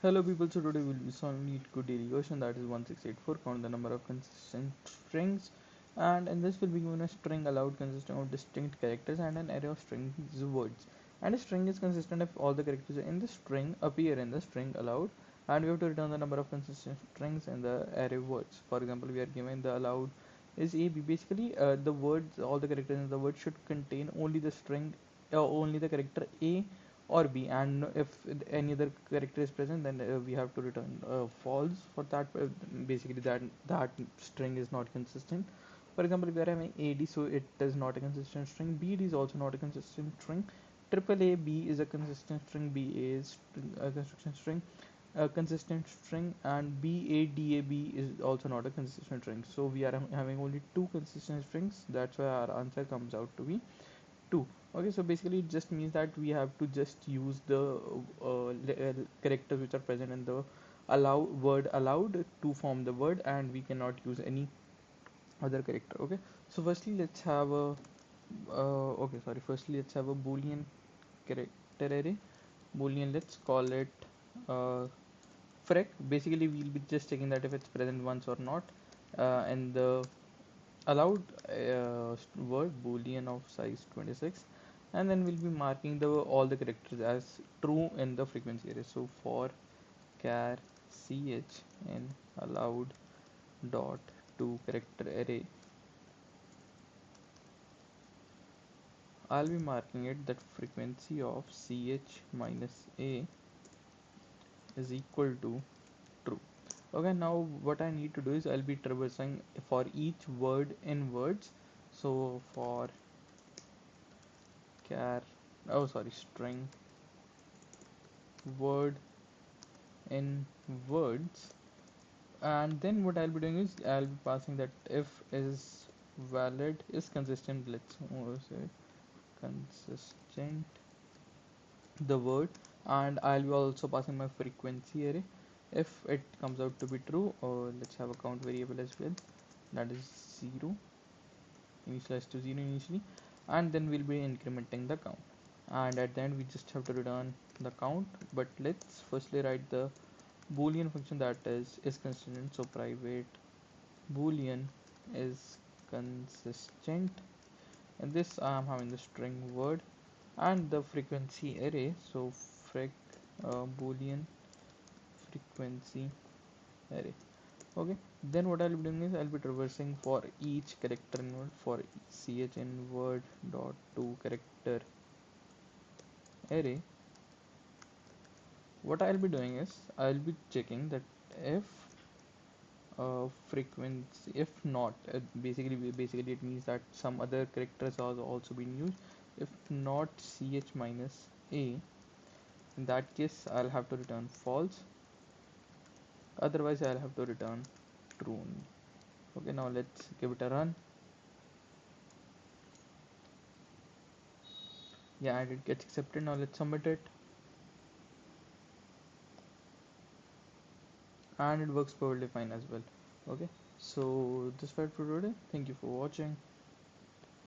Hello people, so today we'll be solving LeetCode DailyQuestion, that is 1684, count the number of consistent strings, and in this we'll be given a string allowed consisting of distinct characters and an array of strings words. And a string is consistent if all the characters in the string appear in the string allowed, and we have to return the number of consistent strings in the array words. For example, we are given the allowed is a b. Basically, the words, all the characters in the word should contain only the string, only the character a or b, and if any other character is present, then we have to return false for that. Basically, that string is not consistent. For example, if we are having ad, so it is not a consistent string. Bd is also not a consistent string. Triple a b is a consistent string. Ba is a consistent string, and badab is also not a consistent string. So we are having only two consistent strings. That's why our answer comes out to be 2. Okay, so basically it just means that we have to just use the characters which are present in the word allowed to form the word, and we cannot use any other character. Okay, so firstly let's have a firstly let's have a boolean character array. Boolean, let's call it uh, fric. Basically we'll be just checking that if it's present once or not in the allowed word boolean of size 26, and then we'll be marking the all the characters as true in the frequency array. So for char ch in allowed dot to character array, I'll be marking it that frequency of ch minus a is equal to true. Okay, now what I need to do is I'll be traversing for each word in words. So for char string word in words, and then what I'll be doing is I'll be passing that if is valid is consistent, let's say consistent the word, and I'll be also passing my frequency array. If it comes out to be true, or let's have a count variable as well, that is 0, initialized to 0 initially, and then we'll be incrementing the count, and at the end we just have to return the count. But let's firstly write the boolean function that is consistent. So private boolean is consistent. In this I am having the string word and the frequency array. So fric boolean frequency array. Okay, then what I'll be doing is I'll be traversing for each character in word. For ch in word dot to character array, what I'll be doing is I'll be checking that if frequency, if not, basically it means that some other characters are also being used. If not ch minus a, in that case I'll have to return false, otherwise I'll have to return true only. Okay, now let's give it a run. Yeah, and it gets accepted. Now let's submit it, and it works perfectly fine as well. Okay, so this was for today. Thank you for watching.